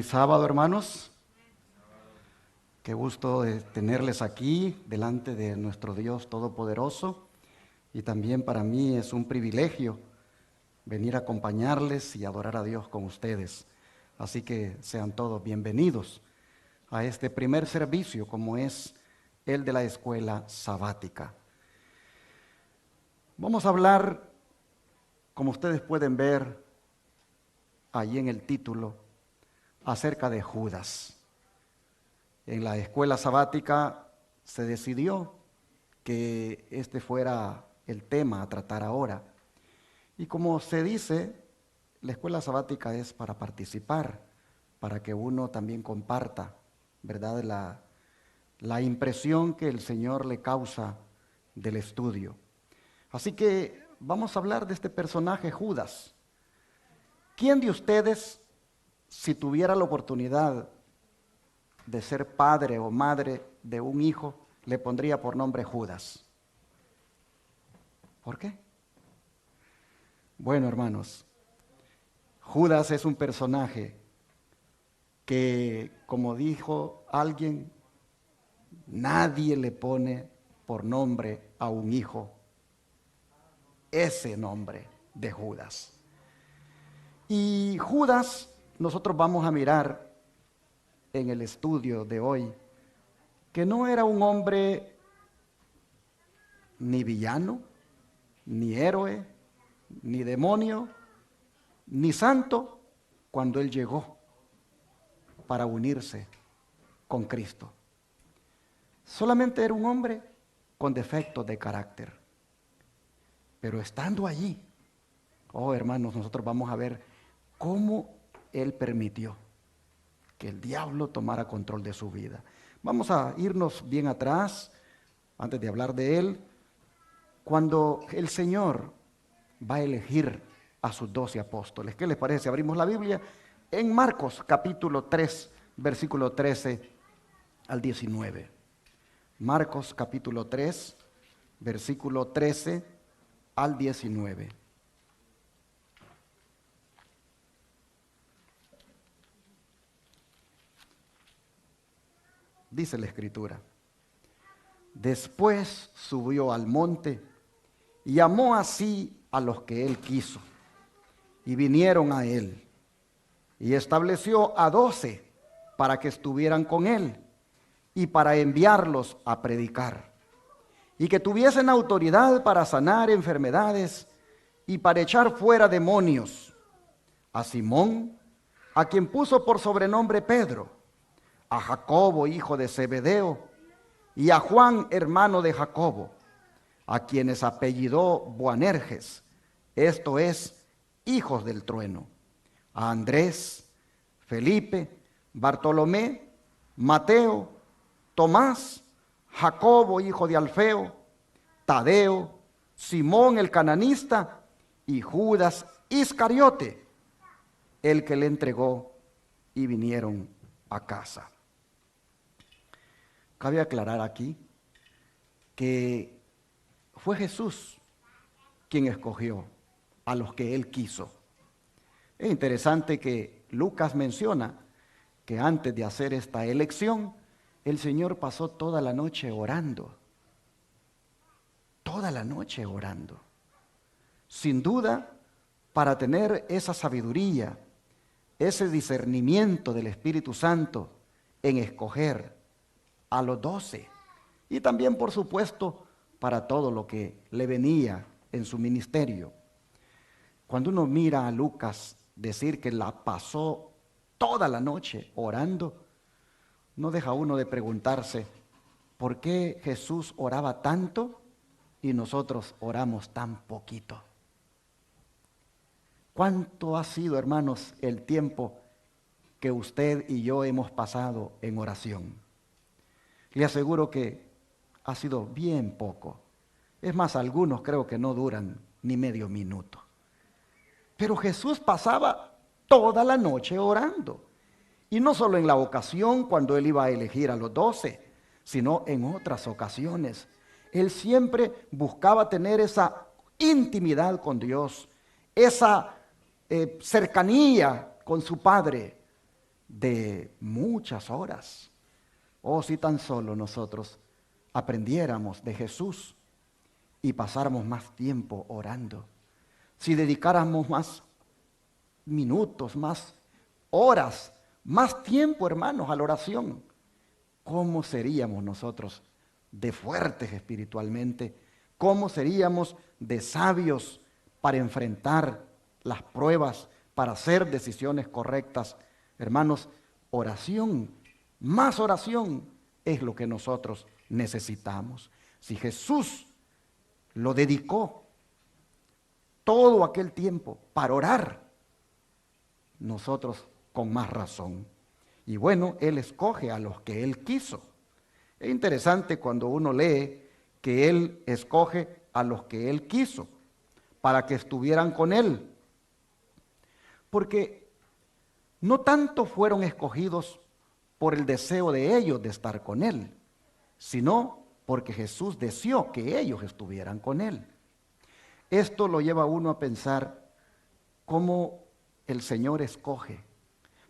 Feliz sábado, hermanos. Qué gusto de tenerles aquí delante de nuestro Dios Todopoderoso. Y también para mí es un privilegio venir a acompañarles y adorar a Dios con ustedes. Así que sean todos bienvenidos a este primer servicio, como es el de la escuela sabática. Vamos a hablar, como ustedes pueden ver allí en el título, acerca de Judas. En la escuela sabática se decidió que este fuera el tema a tratar ahora. Y como se dice, la escuela sabática es para participar, para que uno también comparta, ¿verdad?, la impresión que el Señor le causa del estudio. Así que vamos a hablar de este personaje, Judas. ¿Quién de ustedes, si tuviera la oportunidad de ser padre o madre de un hijo, le pondría por nombre Judas? ¿Por qué? Bueno, hermanos, Judas es un personaje que, como dijo alguien, nadie le pone por nombre a un hijo ese nombre de Judas. Y Judas, nosotros vamos a mirar en el estudio de hoy, que no era un hombre ni villano, ni héroe, ni demonio, ni santo cuando él llegó para unirse con Cristo. Solamente era un hombre con defectos de carácter. Pero estando allí, oh hermanos, nosotros vamos a ver cómo él permitió que el diablo tomara control de su vida. Vamos a irnos bien atrás, antes de hablar de él, cuando el Señor va a elegir a sus 12 apóstoles. ¿Qué les parece? Abrimos la Biblia en Marcos capítulo 3, versículo 13 al 19. Marcos capítulo 3, versículo 13 al 19. Dice la Escritura: después subió al monte y llamó así a los que él quiso, y vinieron a él, y estableció a 12 para que estuvieran con él y para enviarlos a predicar, y que tuviesen autoridad para sanar enfermedades y para echar fuera demonios. A Simón, a quien puso por sobrenombre Pedro, a Jacobo, hijo de Zebedeo, y a Juan, hermano de Jacobo, a quienes apellidó Boanerges, esto es, hijos del trueno, a Andrés, Felipe, Bartolomé, Mateo, Tomás, Jacobo, hijo de Alfeo, Tadeo, Simón el cananista y Judas Iscariote, el que le entregó, y vinieron a casa. Cabe aclarar aquí que fue Jesús quien escogió a los que él quiso. Es interesante que Lucas menciona que antes de hacer esta elección, el Señor pasó toda la noche orando. Toda la noche orando. Sin duda, para tener esa sabiduría, ese discernimiento del Espíritu Santo en escoger a los 12, y también, por supuesto, para todo lo que le venía en su ministerio. Cuando uno mira a Lucas decir que la pasó toda la noche orando, no deja uno de preguntarse, ¿por qué Jesús oraba tanto y nosotros oramos tan poquito? ¿Cuánto ha sido, hermanos, el tiempo que usted y yo hemos pasado en oración? Le aseguro que ha sido bien poco. Es más, algunos creo que no duran ni medio minuto. Pero Jesús pasaba toda la noche orando. Y no solo en la ocasión cuando él iba a elegir a los 12, sino en otras ocasiones. Él siempre buscaba tener esa intimidad con Dios, esa cercanía con su Padre. de muchas horas. Oh, si tan solo nosotros aprendiéramos de Jesús y pasáramos más tiempo orando, si dedicáramos más minutos, más horas, más tiempo, hermanos, a la oración, ¿cómo seríamos nosotros de fuertes espiritualmente? ¿Cómo seríamos de sabios para enfrentar las pruebas, para hacer decisiones correctas? Hermanos, oración, más oración es lo que nosotros necesitamos. Si Jesús lo dedicó todo aquel tiempo para orar, nosotros con más razón. Y bueno, Él escoge a los que Él quiso. Es interesante cuando uno lee que Él escoge a los que Él quiso para que estuvieran con Él. Porque no tanto fueron escogidos por el deseo de ellos de estar con Él, sino porque Jesús deseó que ellos estuvieran con Él. Esto lo lleva a uno a pensar cómo el Señor escoge.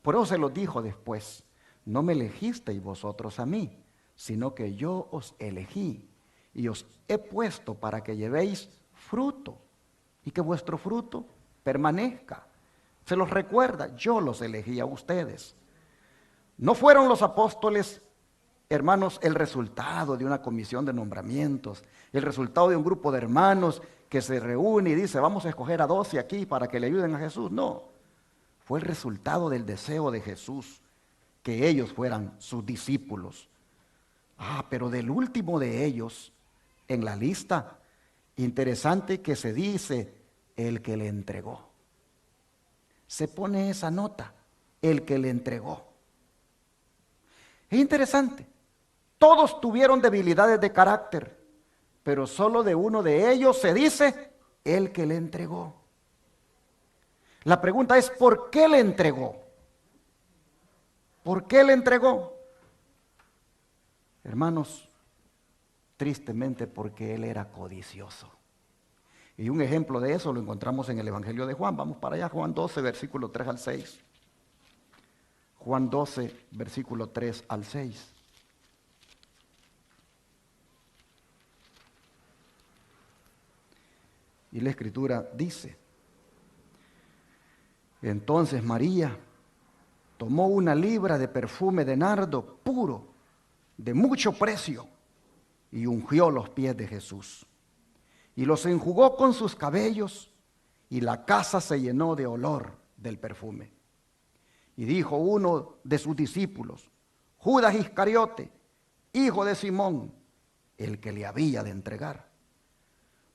Por eso se lo dijo después: no me elegisteis vosotros a mí, sino que yo os elegí y os he puesto para que llevéis fruto y que vuestro fruto permanezca. Se los recuerda, yo los elegí a ustedes. No fueron los apóstoles, hermanos, el resultado de una comisión de nombramientos, el resultado de un grupo de hermanos que se reúne y dice: vamos a escoger a 12 aquí para que le ayuden a Jesús. No, fue el resultado del deseo de Jesús que ellos fueran sus discípulos. Pero del último de ellos en la lista, interesante que se dice: el que le entregó. Se pone esa nota, el que le entregó. Es interesante. Todos tuvieron debilidades de carácter, pero solo de uno de ellos se dice: el que le entregó. La pregunta es: ¿por qué le entregó? ¿Por qué le entregó? Hermanos, tristemente porque él era codicioso. Y un ejemplo de eso lo encontramos en el Evangelio de Juan. Vamos para allá, Juan 12, versículo 3 al 6. Juan 12, versículo 3 al 6. Y la Escritura dice: entonces María tomó una libra de perfume de nardo puro, de mucho precio, y ungió los pies de Jesús, y los enjugó con sus cabellos, y la casa se llenó de olor del perfume. Y dijo uno de sus discípulos, Judas Iscariote, hijo de Simón, el que le había de entregar: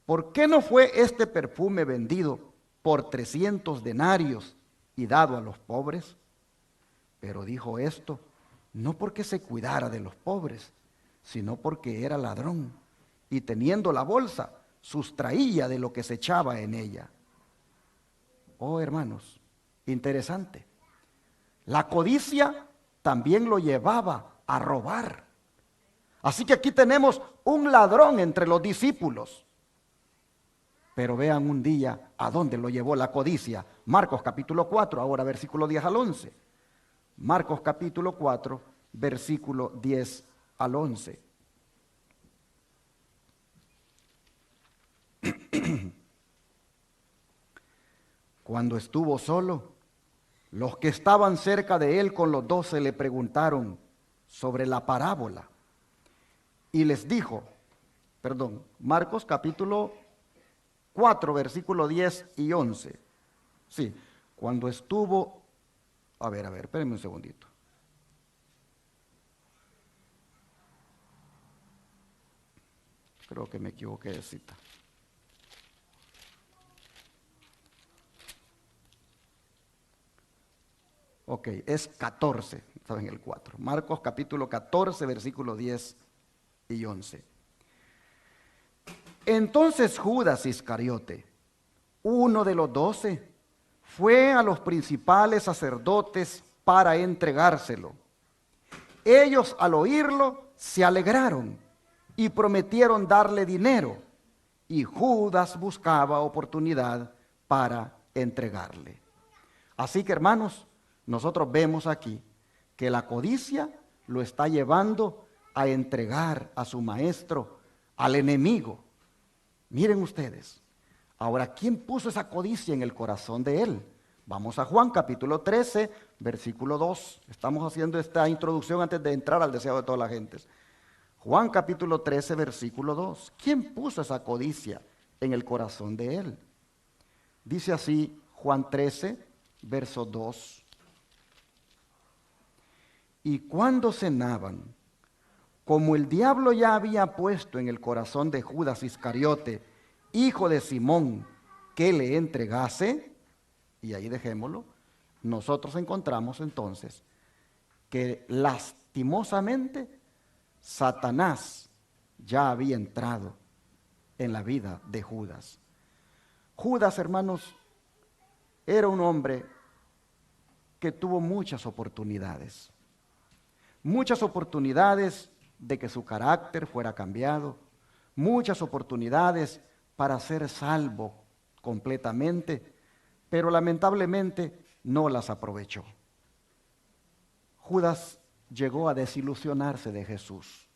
¿por qué no fue este perfume vendido por 300 denarios y dado a los pobres? Pero dijo esto no porque se cuidara de los pobres, sino porque era ladrón, y teniendo la bolsa, sustraía de lo que se echaba en ella. Oh, hermanos, interesante. La codicia también lo llevaba a robar. Así que aquí tenemos un ladrón entre los discípulos. Pero vean un día a dónde lo llevó la codicia. Marcos capítulo 4, ahora versículo 10 al 11. Marcos capítulo 4, versículo 10 al 11. Cuando estuvo solo, los que estaban cerca de él con los 12 le preguntaron sobre la parábola. Y les dijo, Marcos capítulo 4, versículo 10 y 11. Sí, cuando estuvo, espérenme un segundito. Creo que me equivoqué de cita. Ok, es 14, ¿saben? El 4. Marcos capítulo 14, versículo 10 y 11. Entonces Judas Iscariote, uno de los 12, fue a los principales sacerdotes para entregárselo. Ellos al oírlo se alegraron y prometieron darle dinero, y Judas buscaba oportunidad para entregarle. Así que, hermanos, nosotros vemos aquí que la codicia lo está llevando a entregar a su maestro al enemigo. Miren ustedes, ahora, ¿quién puso esa codicia en el corazón de él? Vamos a Juan capítulo 13, versículo 2. Estamos haciendo esta introducción antes de entrar al deseo de todas las gentes. Juan capítulo 13, versículo 2. ¿Quién puso esa codicia en el corazón de él? Dice así Juan 13, verso 2. Y cuando cenaban, como el diablo ya había puesto en el corazón de Judas Iscariote, hijo de Simón, que le entregase, y ahí dejémoslo, nosotros encontramos entonces que lastimosamente Satanás ya había entrado en la vida de Judas. Judas, hermanos, era un hombre que tuvo muchas oportunidades de que su carácter fuera cambiado, muchas oportunidades para ser salvo completamente, pero lamentablemente no las aprovechó. Judas llegó a desilusionarse de Jesús,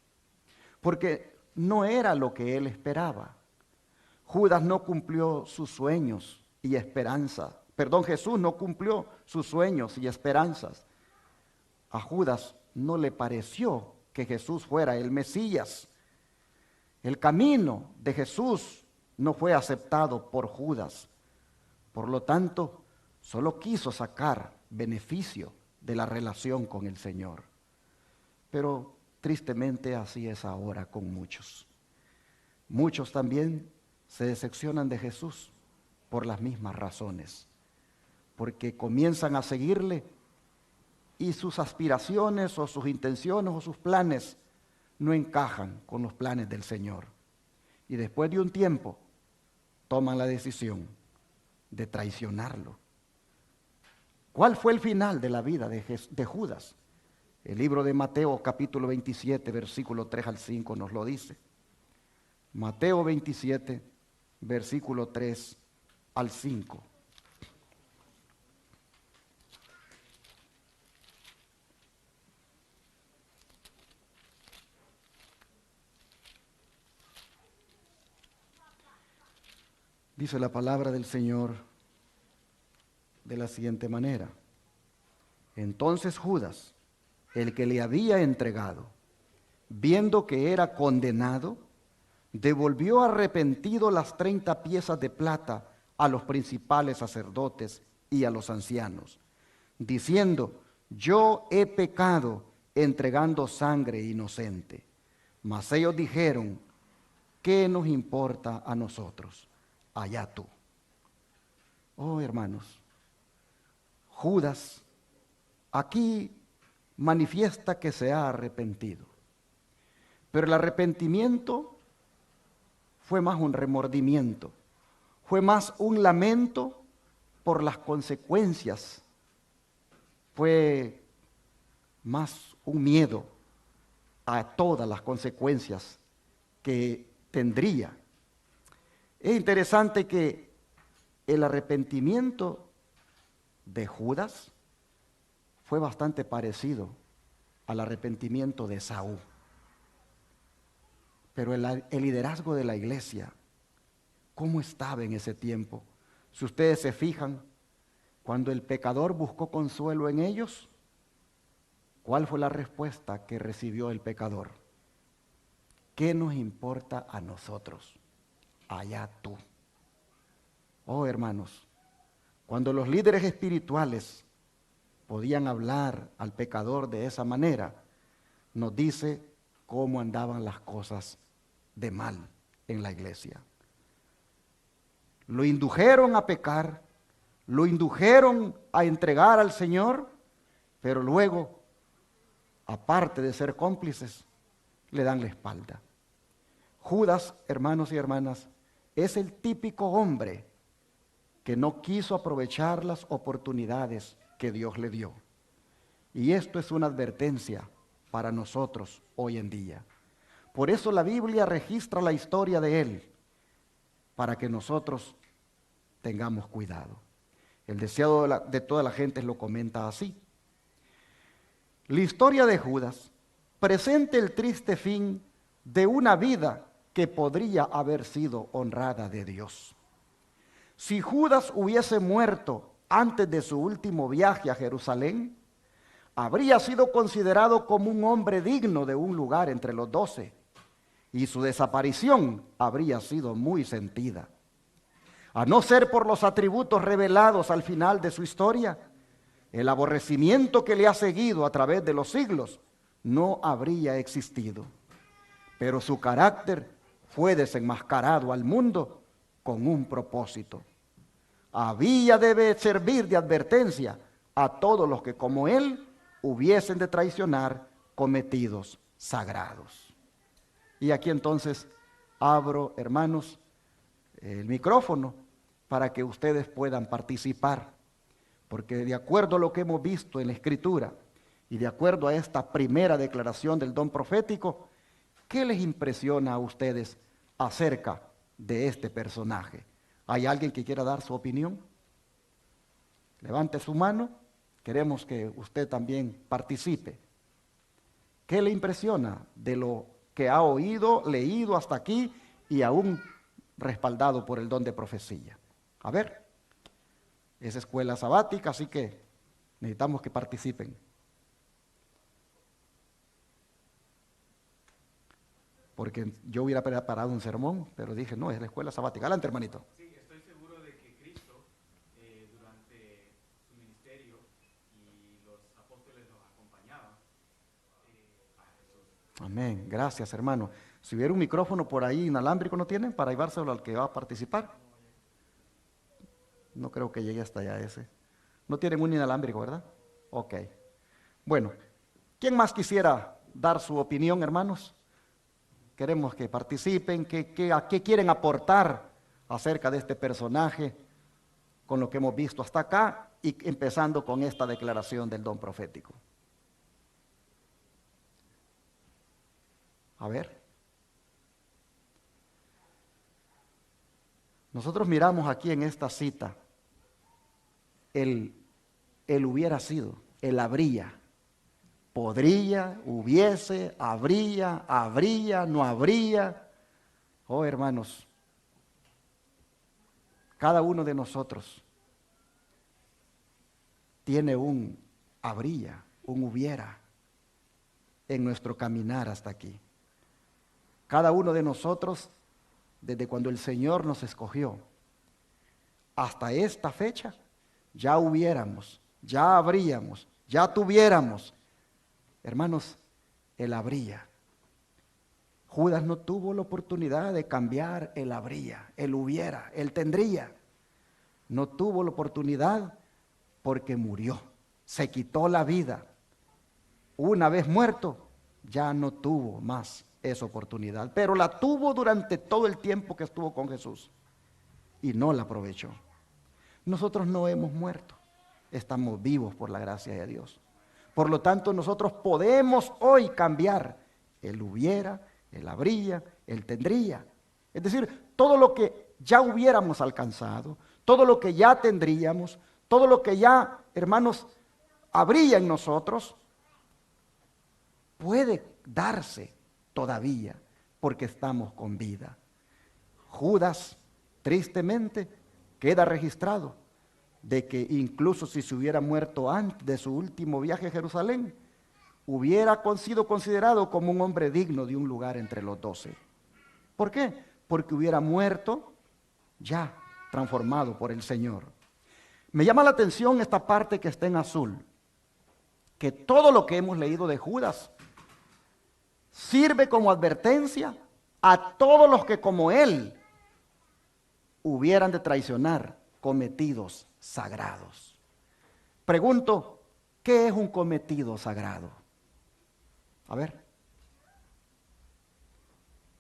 porque no era lo que él esperaba. Judas no cumplió sus sueños y esperanzas. Jesús no cumplió sus sueños y esperanzas. A Judas no le pareció que Jesús fuera el Mesías. El camino de Jesús no fue aceptado por Judas. Por lo tanto, solo quiso sacar beneficio de la relación con el Señor. Pero tristemente así es ahora con muchos. Muchos también se decepcionan de Jesús por las mismas razones, porque comienzan a seguirle y sus aspiraciones o sus intenciones o sus planes no encajan con los planes del Señor. Y después de un tiempo toman la decisión de traicionarlo. ¿Cuál fue el final de la vida de Judas? El libro de Mateo capítulo 27, versículo 3 al 5 nos lo dice. Mateo 27, versículo 3 al 5. Dice la palabra del Señor de la siguiente manera. Entonces Judas, el que le había entregado, viendo que era condenado, devolvió arrepentido las 30 piezas de plata a los principales sacerdotes y a los ancianos, diciendo: yo he pecado entregando sangre inocente. Mas ellos dijeron: ¿qué nos importa a nosotros? Allá tú. Oh, hermanos, Judas aquí manifiesta que se ha arrepentido, pero el arrepentimiento fue más un remordimiento, fue más un lamento por las consecuencias, fue más un miedo a todas las consecuencias que tendría. Es interesante que el arrepentimiento de Judas fue bastante parecido al arrepentimiento de Saúl. Pero el liderazgo de la iglesia, ¿cómo estaba en ese tiempo? Si ustedes se fijan, cuando el pecador buscó consuelo en ellos, ¿cuál fue la respuesta que recibió el pecador? ¿Qué nos importa a nosotros? Allá tú. Oh, hermanos, cuando los líderes espirituales podían hablar al pecador de esa manera, nos dice cómo andaban las cosas de mal en la iglesia. Lo indujeron a pecar, lo indujeron a entregar al Señor, pero luego, aparte de ser cómplices, le dan la espalda. Judas, hermanos y hermanas, es el típico hombre que no quiso aprovechar las oportunidades que Dios le dio. Y esto es una advertencia para nosotros hoy en día. Por eso la Biblia registra la historia de él, para que nosotros tengamos cuidado. El deseado de toda la gente lo comenta así. La historia de Judas presenta el triste fin de una vida que podría haber sido honrada de Dios. Si Judas hubiese muerto antes de su último viaje a Jerusalén, habría sido considerado como un hombre digno de un lugar entre los 12, y su desaparición habría sido muy sentida. A no ser por los atributos revelados al final de su historia, el aborrecimiento que le ha seguido a través de los siglos no habría existido. Pero su carácter fue desenmascarado al mundo con un propósito. Debe servir de advertencia a todos los que como él hubiesen de traicionar cometidos sagrados. Y aquí entonces abro, hermanos, el micrófono para que ustedes puedan participar, porque de acuerdo a lo que hemos visto en la Escritura y de acuerdo a esta primera declaración del don profético, ¿qué les impresiona a ustedes acerca de este personaje? ¿Hay alguien que quiera dar su opinión? Levante su mano, queremos que usted también participe. ¿Qué le impresiona de lo que ha oído, leído hasta aquí y aún respaldado por el don de profecía? A ver, es escuela sabática, así que necesitamos que participen. Porque yo hubiera preparado un sermón, pero dije, no, es la escuela sabática. Adelante, hermanito. Sí, estoy seguro de que Cristo, durante su ministerio y los apóstoles los acompañaban a Jesús. Amén, gracias, hermano. Si hubiera un micrófono por ahí inalámbrico, ¿no tienen? Para llevárselo al que va a participar. No creo que llegue hasta allá ese. No tienen un inalámbrico, ¿verdad? Ok. Bueno, ¿quién más quisiera dar su opinión, hermanos? Queremos que participen, a qué quieren aportar acerca de este personaje con lo que hemos visto hasta acá y empezando con esta declaración del don profético. A ver. Nosotros miramos aquí en esta cita el hubiera sido, el habría. Podría, hubiese, habría, no habría. Oh, hermanos, cada uno de nosotros tiene un habría, un hubiera en nuestro caminar hasta aquí. Cada uno de nosotros, desde cuando el Señor nos escogió hasta esta fecha, ya hubiéramos, ya habríamos, ya tuviéramos. Hermanos, el habría. Judas no tuvo la oportunidad de cambiar el habría, el hubiera, el tendría. No tuvo la oportunidad porque murió, se quitó la vida. Una vez muerto, ya no tuvo más esa oportunidad, pero la tuvo durante todo el tiempo que estuvo con Jesús y no la aprovechó. Nosotros no hemos muerto, estamos vivos por la gracia de Dios. Por lo tanto, nosotros podemos hoy cambiar el hubiera, el habría, el tendría. Es decir, todo lo que ya hubiéramos alcanzado, todo lo que ya tendríamos, todo lo que ya, hermanos, habría en nosotros, puede darse todavía porque estamos con vida. Judas, tristemente, queda registrado de que incluso si se hubiera muerto antes de su último viaje a Jerusalén, hubiera sido considerado como un hombre digno de un lugar entre los 12. ¿Por qué? Porque hubiera muerto ya transformado por el Señor. Me llama la atención esta parte que está en azul, que todo lo que hemos leído de Judas sirve como advertencia a todos los que como él hubieran de traicionar cometidos sagrados. Pregunto, ¿qué es un cometido sagrado? A ver,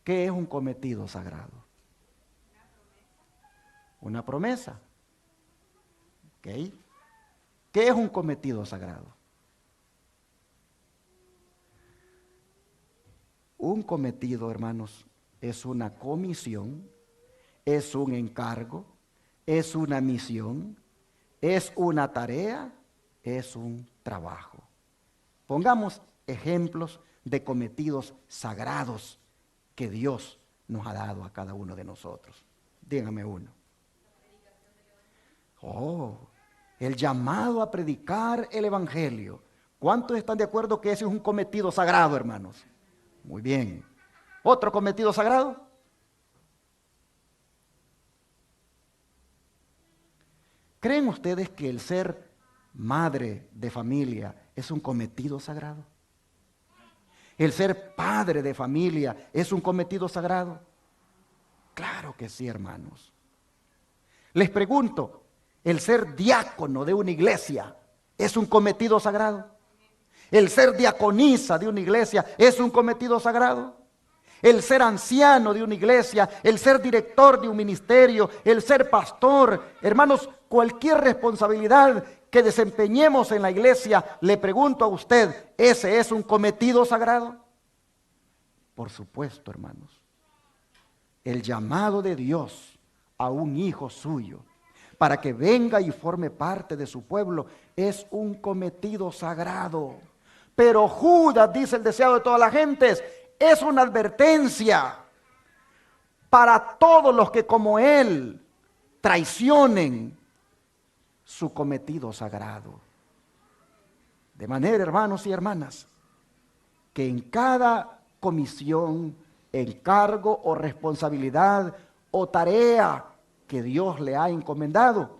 ¿qué es un cometido sagrado? Una promesa. ¿Ok? ¿Qué es un cometido sagrado? Un cometido, hermanos, es una comisión, es un encargo, es una misión, es una tarea, es un trabajo. Pongamos ejemplos de cometidos sagrados que Dios nos ha dado a cada uno de nosotros. Dígame uno. Oh, el llamado a predicar el evangelio. ¿Cuántos están de acuerdo que ese es un cometido sagrado, hermanos? Muy bien. ¿Otro cometido sagrado? ¿Creen ustedes que el ser madre de familia es un cometido sagrado? ¿El ser padre de familia es un cometido sagrado? Claro que sí, hermanos. Les pregunto, ¿el ser diácono de una iglesia es un cometido sagrado? ¿El ser diaconisa de una iglesia es un cometido sagrado? El ser anciano de una iglesia, el ser director de un ministerio, el ser pastor, hermanos, cualquier responsabilidad que desempeñemos en la iglesia, le pregunto a usted, ¿ese es un cometido sagrado? Por supuesto, hermanos. El llamado de Dios a un hijo suyo para que venga y forme parte de su pueblo es un cometido sagrado. Pero Judas, dice el deseado de todas las gentes, es una advertencia para todos los que como él traicionen su cometido sagrado. De manera, hermanos y hermanas, que en cada comisión, encargo o responsabilidad o tarea que Dios le ha encomendado,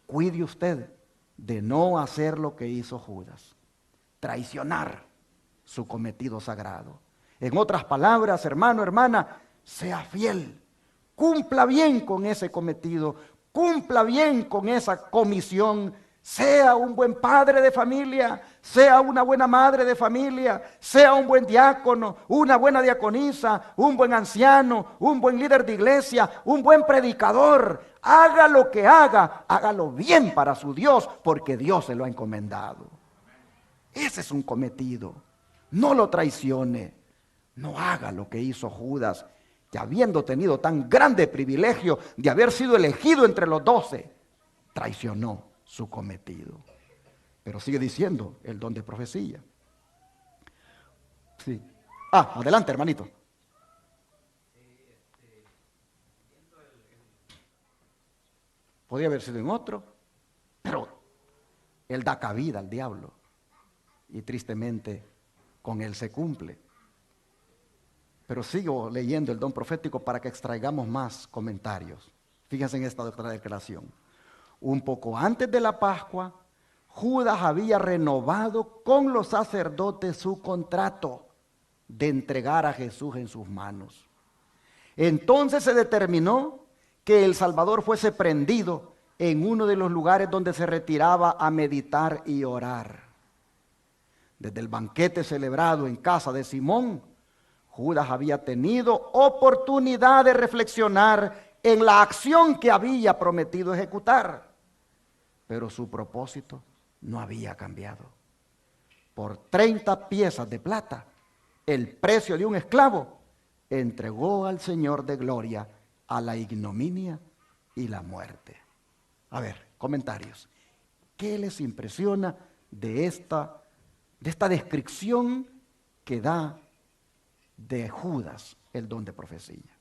cuide usted de no hacer lo que hizo Judas, traicionar su cometido sagrado. En otras palabras, hermano, hermana, sea fiel, cumpla bien con ese cometido, cumpla bien con esa comisión, sea un buen padre de familia, sea una buena madre de familia, sea un buen diácono, una buena diaconisa, un buen anciano, un buen líder de iglesia, un buen predicador. Haga lo que haga, hágalo bien para su Dios, porque Dios se lo ha encomendado. Ese es un cometido. No lo traicione. No haga lo que hizo Judas, que habiendo tenido tan grande privilegio de haber sido elegido entre los 12, traicionó su cometido. Pero sigue diciendo el don de profecía. Sí. Adelante, hermanito. Podría haber sido en otro, pero él da cabida al diablo. Y tristemente con él se cumple. Pero sigo leyendo el don profético para que extraigamos más comentarios. Fíjense en esta otra declaración. Un poco antes de la Pascua, Judas había renovado con los sacerdotes su contrato de entregar a Jesús en sus manos. Entonces se determinó que el Salvador fuese prendido en uno de los lugares donde se retiraba a meditar y orar. Desde el banquete celebrado en casa de Simón, Judas había tenido oportunidad de reflexionar en la acción que había prometido ejecutar, pero su propósito no había cambiado. Por 30 piezas de plata, el precio de un esclavo, entregó al Señor de gloria a la ignominia y la muerte. A ver, comentarios. ¿Qué les impresiona de esta descripción que da de Judas el don de profecía?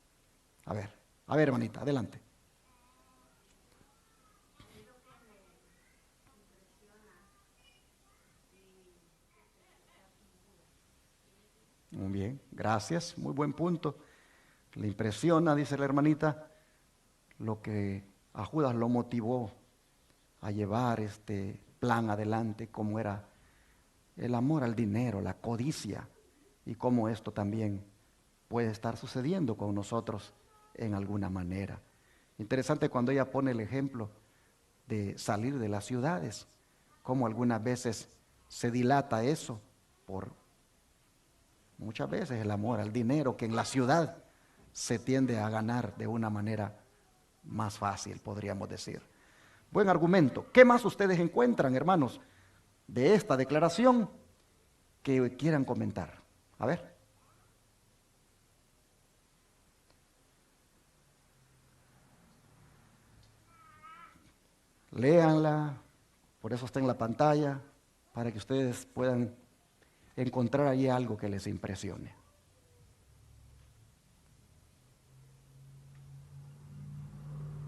A ver, hermanita, adelante. Muy bien, gracias, muy buen punto. Le impresiona, dice la hermanita, lo que a Judas lo motivó a llevar este plan adelante, como era el amor al dinero, la codicia, y cómo esto también puede estar sucediendo con nosotros en alguna manera. Interesante cuando ella pone el ejemplo de salir de las ciudades, cómo algunas veces se dilata eso por muchas veces el amor al dinero, que en la ciudad se tiende a ganar de una manera más fácil, podríamos decir. Buen argumento. ¿Qué más ustedes encuentran, hermanos, de esta declaración que quieran comentar? A ver. Léanla, por eso está en la pantalla, para que ustedes puedan encontrar ahí algo que les impresione.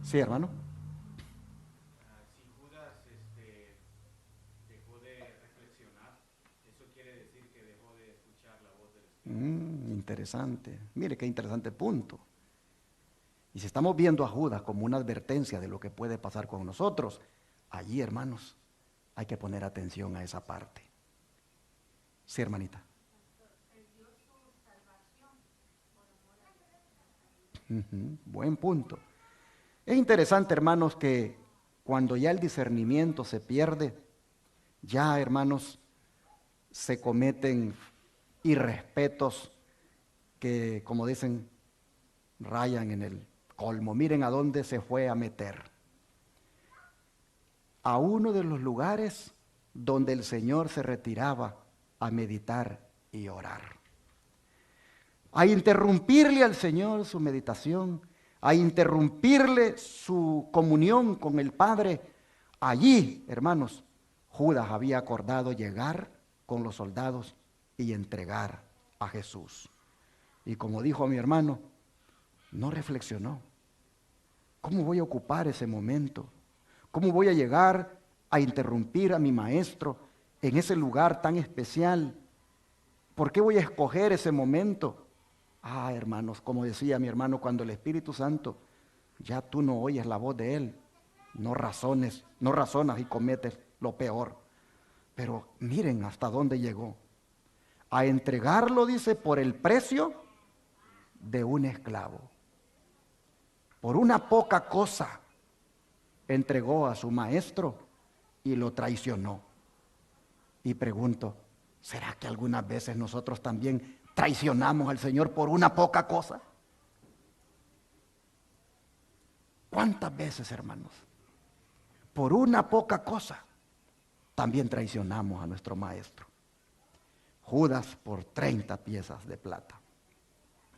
Sí, hermano. Si Judas dejó de reflexionar, eso quiere decir que dejó de escuchar la voz del Espíritu. Interesante. Mire qué interesante punto. Y si estamos viendo a Judas como una advertencia de lo que puede pasar con nosotros, allí, hermanos, hay que poner atención a esa parte. Sí, hermanita. Buen punto. Es interesante, hermanos, que cuando ya el discernimiento se pierde, ya, hermanos, se cometen irrespetos que, como dicen, rayan en el colmo. Miren a dónde se fue a meter. A uno de los lugares donde el Señor se retiraba a meditar y orar. A interrumpirle al Señor su meditación, a interrumpirle su comunión con el Padre. Allí, hermanos, Judas había acordado llegar con los soldados y entregar a Jesús. Y como dijo mi hermano, no reflexionó. ¿Cómo voy a ocupar ese momento? ¿Cómo voy a llegar a interrumpir a mi maestro en ese lugar tan especial? ¿Por qué voy a escoger ese momento? Hermanos, como decía mi hermano, cuando el Espíritu Santo, ya tú no oyes la voz de Él, no razonas y cometes lo peor. Pero miren hasta dónde llegó. A entregarlo, dice, por el precio de un esclavo. Por una poca cosa entregó a su maestro y lo traicionó. Y pregunto, ¿será que algunas veces nosotros también traicionamos al Señor por una poca cosa? ¿Cuántas veces, hermanos? Por una poca cosa también traicionamos a nuestro maestro. Judas por 30 piezas de plata.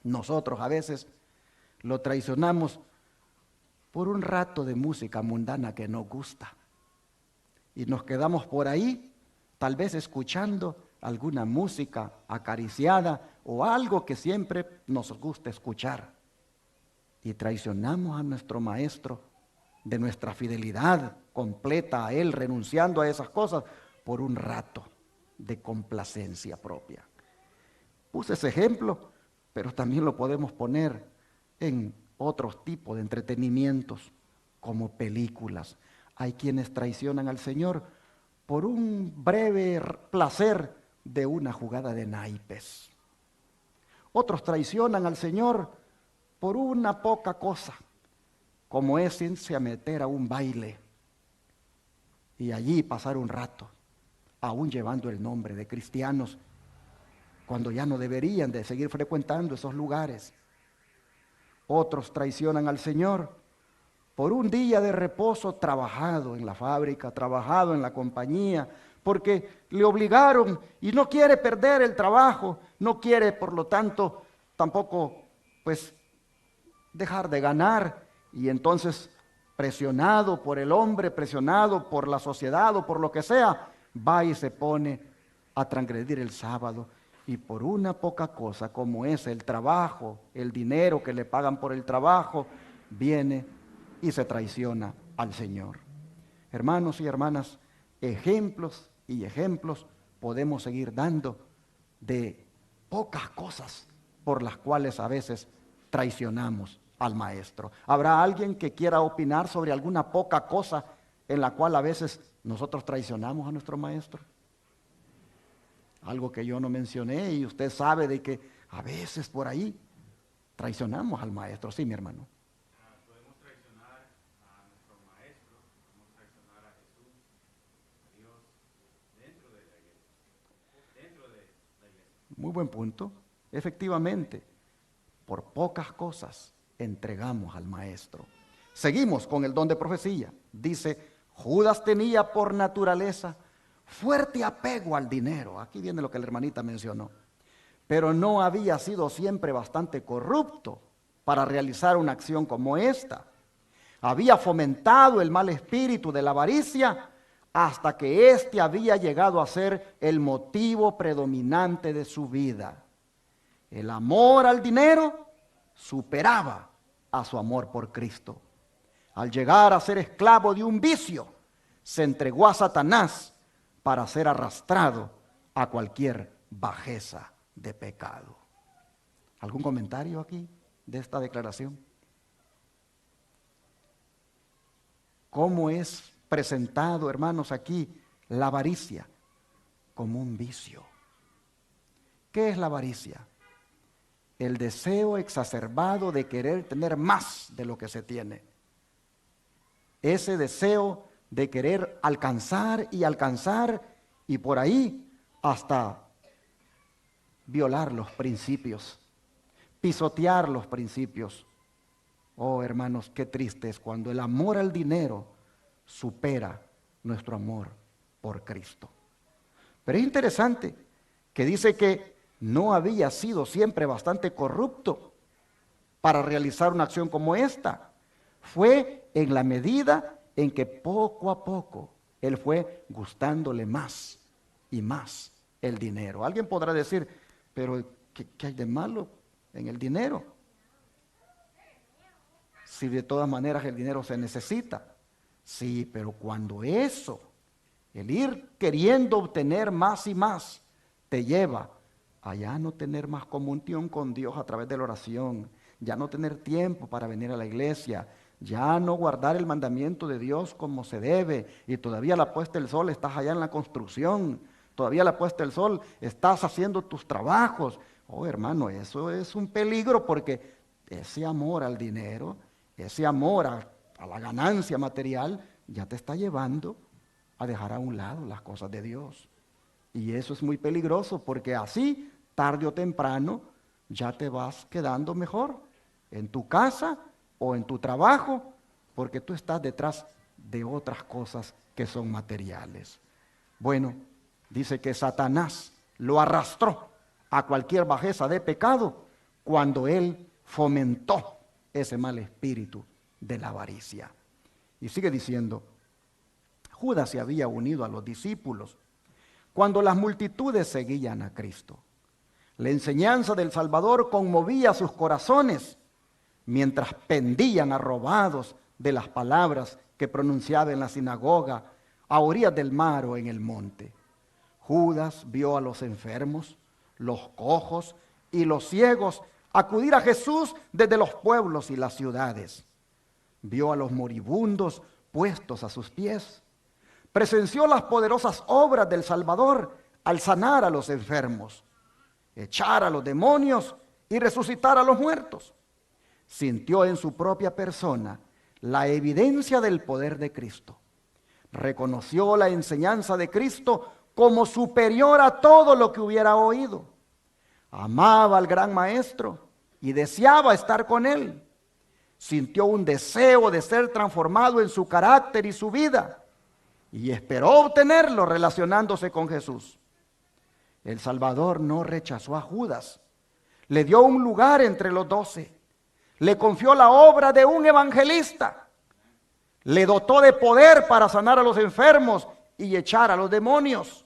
Nosotros a veces lo traicionamos por un rato de música mundana que nos gusta. Y nos quedamos por ahí, tal vez escuchando alguna música acariciada o algo que siempre nos gusta escuchar. Y traicionamos a nuestro maestro de nuestra fidelidad completa a él, renunciando a esas cosas por un rato de complacencia propia. Puse ese ejemplo, pero también lo podemos poner en otros tipos de entretenimientos, como películas. Hay quienes traicionan al Señor por un breve placer de una jugada de naipes. Otros traicionan al Señor por una poca cosa, como es irse a meter a un baile y allí pasar un rato, aún llevando el nombre de cristianos, cuando ya no deberían de seguir frecuentando esos lugares. Otros traicionan al Señor por un día de reposo trabajado en la fábrica, trabajado en la compañía, porque le obligaron y no quiere perder el trabajo, no quiere, por lo tanto, tampoco, pues, dejar de ganar, y entonces, presionado por el hombre, presionado por la sociedad o por lo que sea, va y se pone a transgredir el sábado. Y por una poca cosa como es el trabajo, el dinero que le pagan por el trabajo, viene y se traiciona al Señor. Hermanos y hermanas, ejemplos y ejemplos podemos seguir dando de pocas cosas por las cuales a veces traicionamos al Maestro. ¿Habrá alguien que quiera opinar sobre alguna poca cosa en la cual a veces nosotros traicionamos a nuestro Maestro? Algo que yo no mencioné y usted sabe de que a veces por ahí traicionamos al Maestro. Sí, mi hermano. Podemos traicionar a nuestro Maestro, podemos traicionar a Jesús, a Dios, dentro de la iglesia. Muy buen punto. Efectivamente, por pocas cosas entregamos al Maestro. Seguimos con el don de profecía. Dice, Judas tenía por naturaleza fuerte apego al dinero. Aquí viene lo que la hermanita mencionó. Pero no había sido siempre bastante corrupto para realizar una acción como esta. Había fomentado el mal espíritu de la avaricia hasta que éste había llegado a ser el motivo predominante de su vida. El amor al dinero superaba a su amor por Cristo. Al llegar a ser esclavo de un vicio, se entregó a Satanás para ser arrastrado a cualquier bajeza de pecado. ¿Algún comentario aquí de esta declaración? ¿Cómo es presentado, hermanos, aquí la avaricia? Como un vicio. ¿Qué es la avaricia? El deseo exacerbado de querer tener más de lo que se tiene. Ese deseo de querer alcanzar y por ahí hasta violar los principios, pisotear los principios. Oh, hermanos, qué triste es cuando el amor al dinero supera nuestro amor por Cristo. Pero es interesante que dice que no había sido siempre bastante corrupto para realizar una acción como esta. Fue en la medida en que poco a poco él fue gustándole más y más el dinero. Alguien podrá decir, pero ¿qué hay de malo en el dinero? Si de todas maneras el dinero se necesita. Sí, pero cuando eso, el ir queriendo obtener más y más, te lleva a ya no tener más comunión con Dios a través de la oración, ya no tener tiempo para venir a la iglesia, ya no guardar el mandamiento de Dios como se debe, y todavía a la puesta del sol estás allá en la construcción, todavía a la puesta del sol estás haciendo tus trabajos. Oh, hermano, eso es un peligro, porque ese amor al dinero, ese amor a la ganancia material, ya te está llevando a dejar a un lado las cosas de Dios. Y eso es muy peligroso, porque así, tarde o temprano, ya te vas quedando mejor en tu casa o en tu trabajo, porque tú estás detrás de otras cosas que son materiales. Bueno, dice que Satanás lo arrastró a cualquier bajeza de pecado cuando él fomentó ese mal espíritu de la avaricia. Y sigue diciendo, Judas se había unido a los discípulos cuando las multitudes seguían a Cristo. La enseñanza del Salvador conmovía sus corazones mientras pendían arrobados de las palabras que pronunciaba en la sinagoga, a orillas del mar o en el monte. Judas vio a los enfermos, los cojos y los ciegos acudir a Jesús desde los pueblos y las ciudades. Vio a los moribundos puestos a sus pies. Presenció las poderosas obras del Salvador al sanar a los enfermos, echar a los demonios y resucitar a los muertos. Sintió en su propia persona la evidencia del poder de Cristo. Reconoció la enseñanza de Cristo como superior a todo lo que hubiera oído. Amaba al gran maestro y deseaba estar con él. Sintió un deseo de ser transformado en su carácter y su vida, y esperó obtenerlo relacionándose con Jesús. El Salvador no rechazó a Judas, le dio un lugar entre los 12, le confió la obra de un evangelista, le dotó de poder para sanar a los enfermos y echar a los demonios.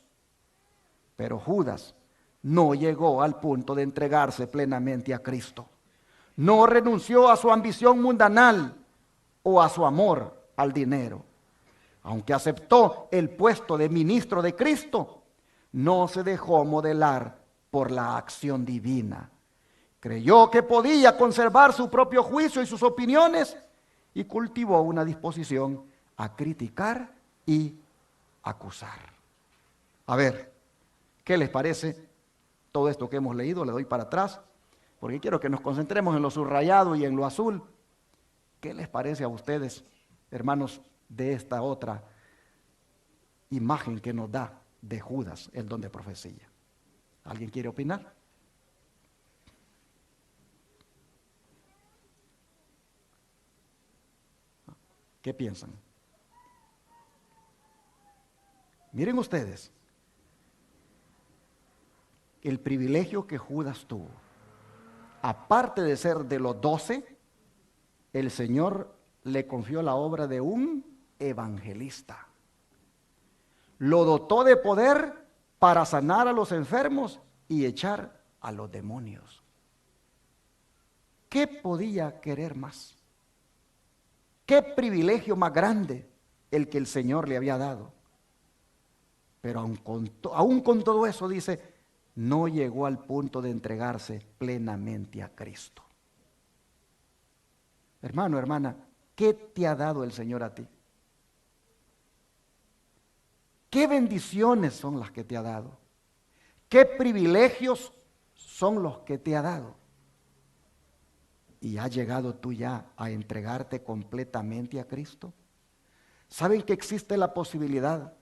Pero Judas no llegó al punto de entregarse plenamente a Cristo. No renunció a su ambición mundanal o a su amor al dinero. Aunque aceptó el puesto de ministro de Cristo, no se dejó modelar por la acción divina. Creyó que podía conservar su propio juicio y sus opiniones y cultivó una disposición a criticar y acusar. A ver, ¿qué les parece todo esto que hemos leído? Le doy para atrás, porque quiero que nos concentremos en lo subrayado y en lo azul. ¿Qué les parece a ustedes, hermanos, de esta otra imagen que nos da de Judas, el don de profecía? ¿Alguien quiere opinar? ¿Qué piensan? Miren ustedes el privilegio que Judas tuvo. Aparte de ser de los 12, el Señor le confió la obra de un evangelista. lo dotó de poder para sanar a los enfermos y echar a los demonios. ¿Qué podía querer más? ¿Qué privilegio más grande el que el Señor le había dado? Pero aún con todo eso, dice, no llegó al punto de entregarse plenamente a Cristo. Hermano, hermana, ¿qué te ha dado el Señor a ti? ¿Qué bendiciones son las que te ha dado? ¿Qué privilegios son los que te ha dado? ¿Y has llegado tú ya a entregarte completamente a Cristo? ¿Saben que existe la posibilidad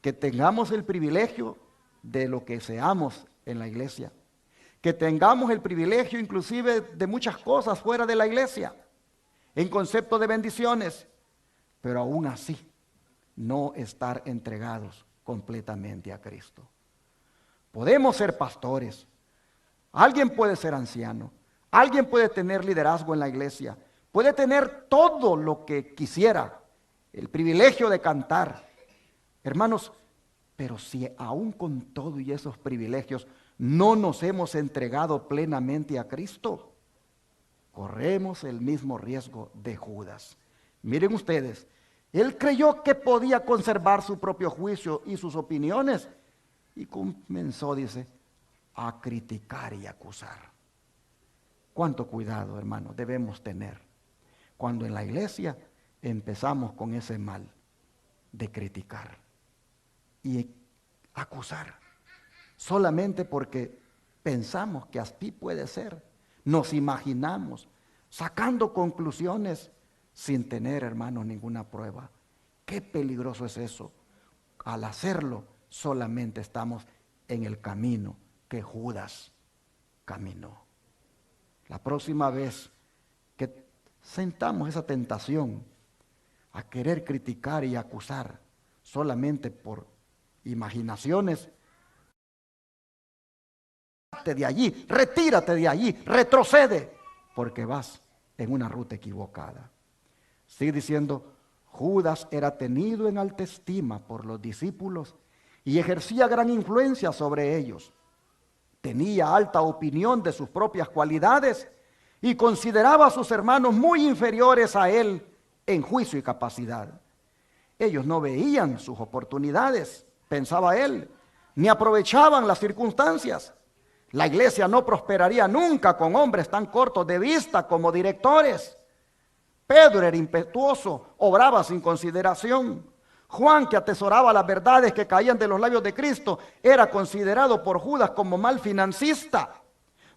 que tengamos el privilegio de lo que seamos en la iglesia? Que tengamos el privilegio inclusive de muchas cosas fuera de la iglesia, en concepto de bendiciones, pero aún así no estar entregados completamente a Cristo. Podemos ser pastores, alguien puede ser anciano, alguien puede tener liderazgo en la iglesia, puede tener todo lo que quisiera, el privilegio de cantar. Hermanos, pero si aún con todo y esos privilegios no nos hemos entregado plenamente a Cristo, corremos el mismo riesgo de Judas. Miren ustedes, él creyó que podía conservar su propio juicio y sus opiniones y comenzó, dice, a criticar y acusar. Cuánto cuidado, hermano, debemos tener cuando en la iglesia empezamos con ese mal de criticar y acusar, solamente porque pensamos que así puede ser. Nos imaginamos sacando conclusiones sin tener, hermanos, ninguna prueba. Qué peligroso es eso. Al hacerlo, solamente estamos en el camino que Judas caminó. La próxima vez que sentamos esa tentación a querer criticar y acusar solamente por imaginaciones, de allí, retírate de allí, retrocede, porque vas en una ruta equivocada. Sigue diciendo, Judas era tenido en alta estima por los discípulos y ejercía gran influencia sobre ellos. Tenía alta opinión de sus propias cualidades y consideraba a sus hermanos muy inferiores a él en juicio y capacidad. Ellos no veían sus oportunidades, pensaba él, ni aprovechaban las circunstancias. La iglesia no prosperaría nunca con hombres tan cortos de vista como directores. Pedro era impetuoso, obraba sin consideración. Juan, que atesoraba las verdades que caían de los labios de Cristo, era considerado por Judas como mal financista.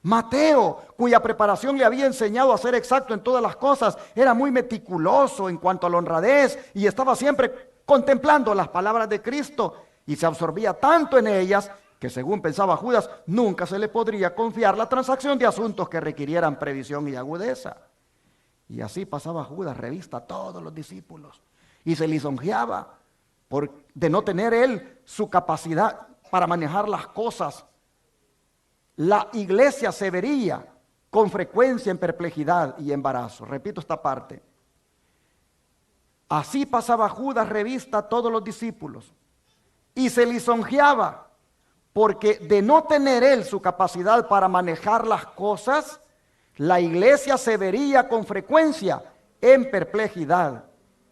Mateo, cuya preparación le había enseñado a ser exacto en todas las cosas, era muy meticuloso en cuanto a la honradez y estaba siempre contemplando las palabras de Cristo y se absorbía tanto en ellas que, según pensaba Judas, nunca se le podría confiar la transacción de asuntos que requirieran previsión y agudeza. Y así pasaba Judas revista a todos los discípulos y se lisonjeaba de no tener él su capacidad para manejar las cosas. La iglesia se vería con frecuencia en perplejidad y embarazo. Repito esta parte. Así pasaba Judas revista a todos los discípulos y se lisonjeaba porque de no tener él su capacidad para manejar las cosas, la iglesia se vería con frecuencia en perplejidad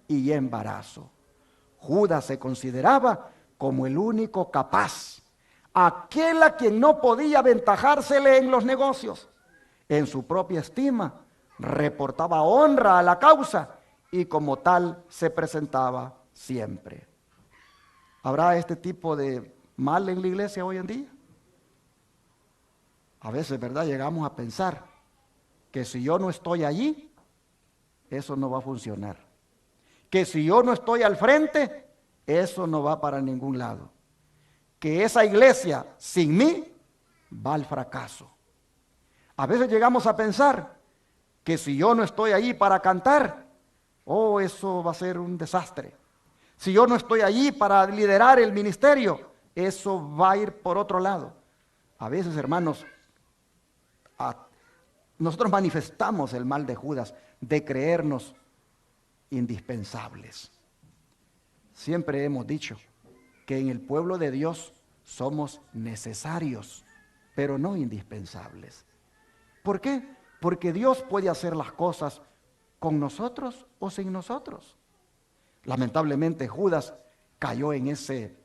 y embarazo. Judas se consideraba como el único capaz, aquel a quien no podía aventajársele en los negocios. En su propia estima, reportaba honra a la causa y como tal se presentaba siempre. ¿Habrá este tipo de mal en la iglesia hoy en día? A veces, ¿verdad? Llegamos a pensar que si yo no estoy allí, eso no va a funcionar. Que si yo no estoy al frente, eso no va para ningún lado. Que esa iglesia sin mí va al fracaso. A veces llegamos a pensar que si yo no estoy allí para cantar, oh, eso va a ser un desastre. Si yo no estoy allí para liderar el ministerio, eso va a ir por otro lado. A veces, hermanos, nosotros manifestamos el mal de Judas de creernos indispensables. Siempre hemos dicho que en el pueblo de Dios somos necesarios, pero no indispensables. ¿Por qué? Porque Dios puede hacer las cosas con nosotros o sin nosotros. Lamentablemente Judas cayó en ese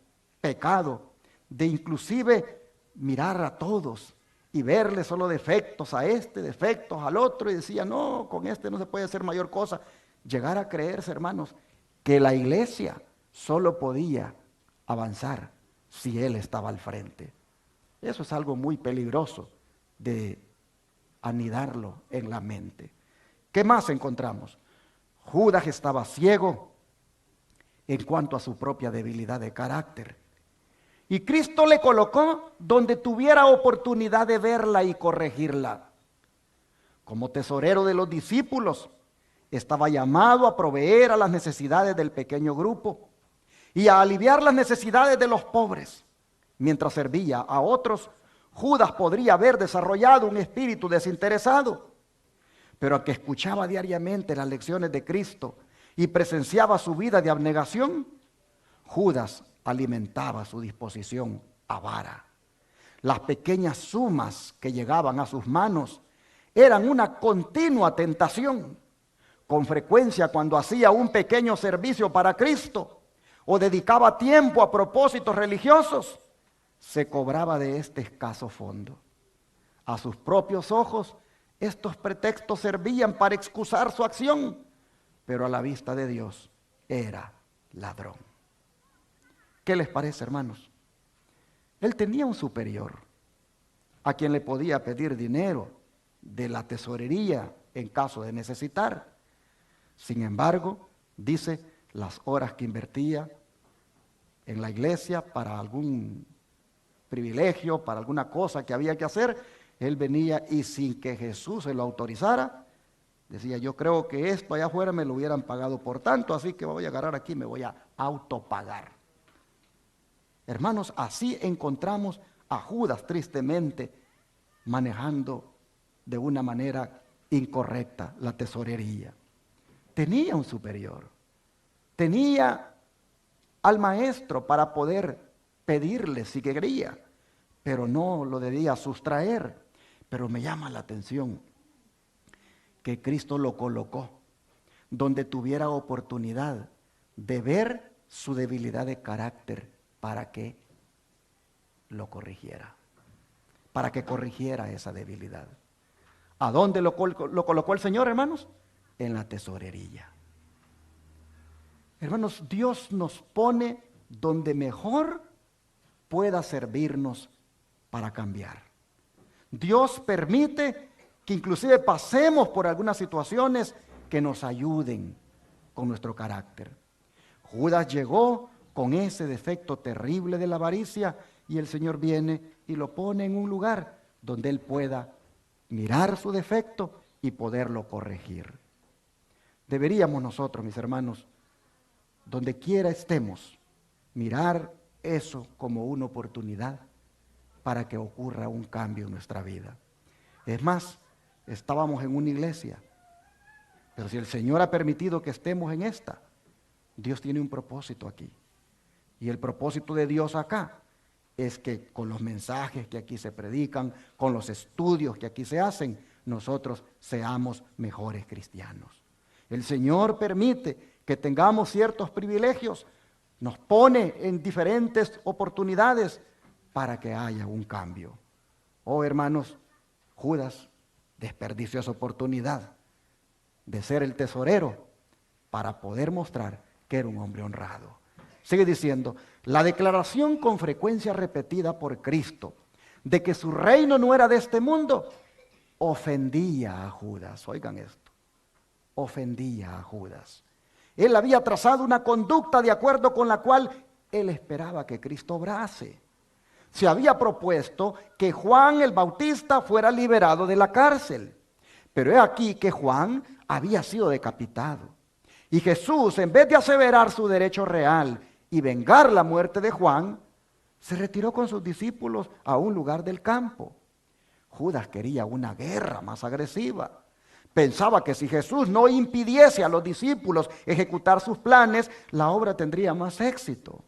pecado de inclusive mirar a todos y verle solo defectos a este, defectos al otro, y decía, no, con este no se puede hacer mayor cosa. Llegar a creerse, hermanos, que la iglesia solo podía avanzar si él estaba al frente. Eso es algo muy peligroso de anidarlo en la mente. ¿Qué más encontramos? Judas estaba ciego en cuanto a su propia debilidad de carácter. Y Cristo le colocó donde tuviera oportunidad de verla y corregirla. Como tesorero de los discípulos, estaba llamado a proveer a las necesidades del pequeño grupo y a aliviar las necesidades de los pobres. Mientras servía a otros, Judas podría haber desarrollado un espíritu desinteresado, pero al que escuchaba diariamente las lecciones de Cristo y presenciaba su vida de abnegación, Judas alimentaba su disposición avara. Las pequeñas sumas que llegaban a sus manos eran una continua tentación. Con frecuencia, cuando hacía un pequeño servicio para Cristo o dedicaba tiempo a propósitos religiosos, se cobraba de este escaso fondo. A sus propios ojos, estos pretextos servían para excusar su acción, pero a la vista de Dios era ladrón. ¿Qué les parece, hermanos? Él tenía un superior a quien le podía pedir dinero de la tesorería en caso de necesitar. Sin embargo, dice, las horas que invertía en la iglesia para algún privilegio, para alguna cosa que había que hacer, él venía y sin que Jesús se lo autorizara, decía, yo creo que esto allá afuera me lo hubieran pagado por tanto, así que voy a agarrar aquí, me voy a autopagar. Hermanos, así encontramos a Judas tristemente manejando de una manera incorrecta la tesorería. Tenía un superior, tenía al maestro para poder pedirle si quería, pero no lo debía sustraer. Pero me llama la atención que Cristo lo colocó donde tuviera oportunidad de ver su debilidad de carácter para que lo corrigiera, para que corrigiera esa debilidad. ¿A dónde lo colocó el Señor, hermanos? En la tesorería. Hermanos, Dios nos pone donde mejor pueda servirnos para cambiar. Dios permite que inclusive pasemos por algunas situaciones que nos ayuden con nuestro carácter. Judas llegó con ese defecto terrible de la avaricia y el Señor viene y lo pone en un lugar donde él pueda mirar su defecto y poderlo corregir. Deberíamos nosotros, mis hermanos, donde quiera estemos, mirar eso como una oportunidad para que ocurra un cambio en nuestra vida. Es más, estábamos en una iglesia, pero si el Señor ha permitido que estemos en esta, Dios tiene un propósito aquí. Y el propósito de Dios acá es que con los mensajes que aquí se predican, con los estudios que aquí se hacen, nosotros seamos mejores cristianos. El Señor permite que tengamos ciertos privilegios, nos pone en diferentes oportunidades para que haya un cambio. Oh, hermanos, Judas desperdició esa oportunidad de ser el tesorero para poder mostrar que era un hombre honrado. Sigue diciendo, la declaración con frecuencia repetida por Cristo de que su reino no era de este mundo, ofendía a Judas. Oigan esto, ofendía a Judas. Él había trazado una conducta de acuerdo con la cual él esperaba que Cristo obrase. Se había propuesto que Juan el Bautista fuera liberado de la cárcel. Pero he aquí que Juan había sido decapitado. Y Jesús, en vez de aseverar su derecho real y vengar la muerte de Juan, se retiró con sus discípulos a un lugar del campo. Judas quería una guerra más agresiva. Pensaba que si Jesús no impidiese a los discípulos ejecutar sus planes, la obra tendría más éxito.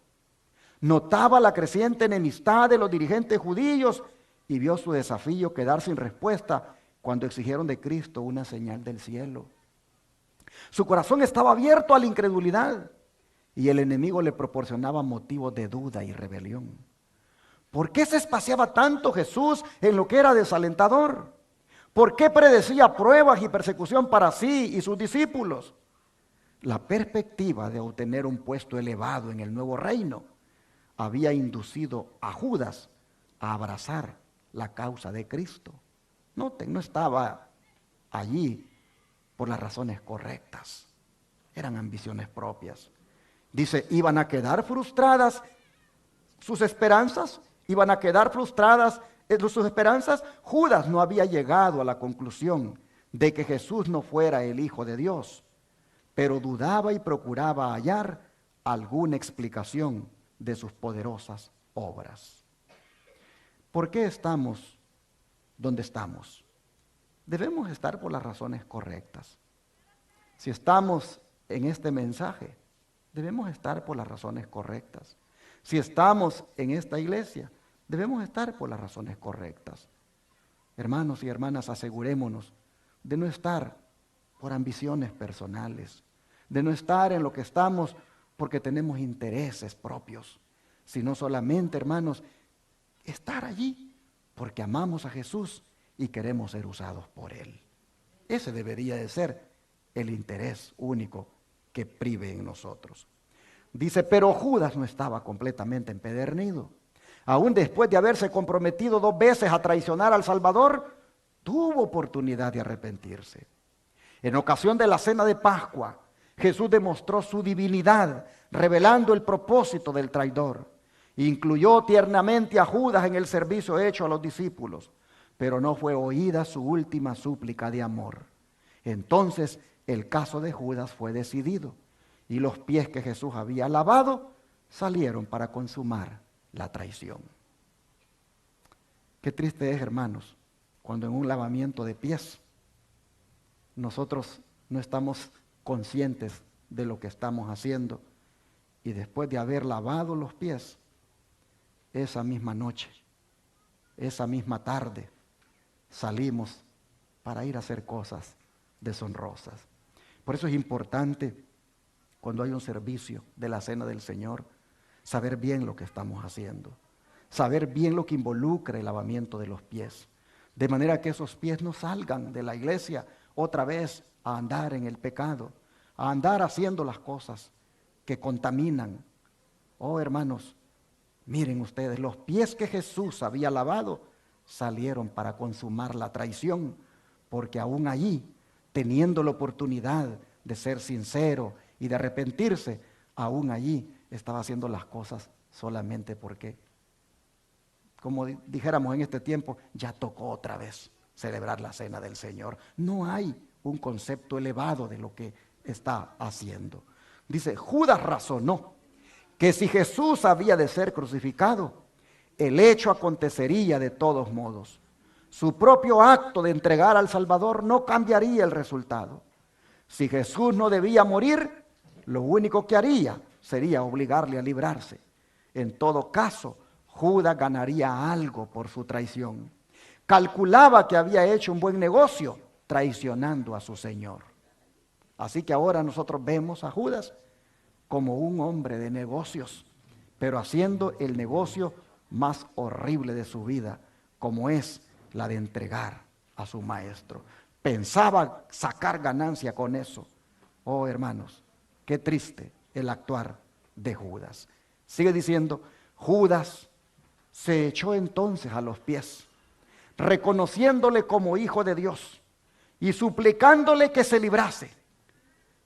Notaba la creciente enemistad de los dirigentes judíos y vio su desafío quedar sin respuesta cuando exigieron de Cristo una señal del cielo. Su corazón estaba abierto a la incredulidad y el enemigo le proporcionaba motivos de duda y rebelión. ¿Por qué se espaciaba tanto Jesús en lo que era desalentador? ¿Por qué predecía pruebas y persecución para sí y sus discípulos? La perspectiva de obtener un puesto elevado en el nuevo reino había inducido a Judas a abrazar la causa de Cristo. Noten, no estaba allí por las razones correctas. Eran ambiciones propias. Dice, iban a quedar frustradas sus esperanzas, iban a quedar frustradas sus esperanzas. Judas no había llegado a la conclusión de que Jesús no fuera el Hijo de Dios, pero dudaba y procuraba hallar alguna explicación de sus poderosas obras. ¿Por qué estamos donde estamos? Debemos estar por las razones correctas. Si estamos en este mensaje, debemos estar por las razones correctas. Si estamos en esta iglesia, debemos estar por las razones correctas. Hermanos y hermanas, asegurémonos de no estar por ambiciones personales, de no estar en lo que estamos porque tenemos intereses propios, sino solamente, hermanos, estar allí porque amamos a Jesús y queremos ser usados por Él. Ese debería de ser el interés único que prive en nosotros. Dice, pero Judas no estaba completamente empedernido. Aún después de haberse comprometido 2 veces a traicionar al Salvador, tuvo oportunidad de arrepentirse. En ocasión de la cena de Pascua, Jesús demostró su divinidad, revelando el propósito del traidor. Incluyó tiernamente a Judas en el servicio hecho a los discípulos, pero no fue oída su última súplica de amor. Entonces el caso de Judas fue decidido y los pies que Jesús había lavado salieron para consumar la traición. Qué triste es, hermanos, cuando en un lavamiento de pies nosotros no estamos conscientes de lo que estamos haciendo y después de haber lavado los pies, esa misma noche, esa misma tarde, salimos para ir a hacer cosas deshonrosas. Por eso es importante, cuando hay un servicio de la cena del Señor, saber bien lo que estamos haciendo, saber bien lo que involucra el lavamiento de los pies, de manera que esos pies no salgan de la iglesia otra vez a andar en el pecado, a andar haciendo las cosas que contaminan. Oh, hermanos, miren ustedes, los pies que Jesús había lavado salieron para consumar la traición, porque aún allí, teniendo la oportunidad de ser sincero y de arrepentirse, aún allí estaba haciendo las cosas solamente porque, como dijéramos en este tiempo, ya tocó otra vez celebrar la cena del Señor. No hay un concepto elevado de lo que está haciendo. Dice, Judas razonó que si Jesús había de ser crucificado, el hecho acontecería de todos modos. Su propio acto de entregar al Salvador no cambiaría el resultado. Si Jesús no debía morir, lo único que haría sería obligarle a librarse. En todo caso, Judas ganaría algo por su traición. Calculaba que había hecho un buen negocio traicionando a su Señor. Así que ahora nosotros vemos a Judas como un hombre de negocios, pero haciendo el negocio más horrible de su vida, como es la de entregar a su maestro. Pensaba sacar ganancia con eso. Oh, hermanos, qué triste el actuar de Judas. Sigue diciendo, Judas se echó entonces a los pies, reconociéndole como hijo de Dios y suplicándole que se librase.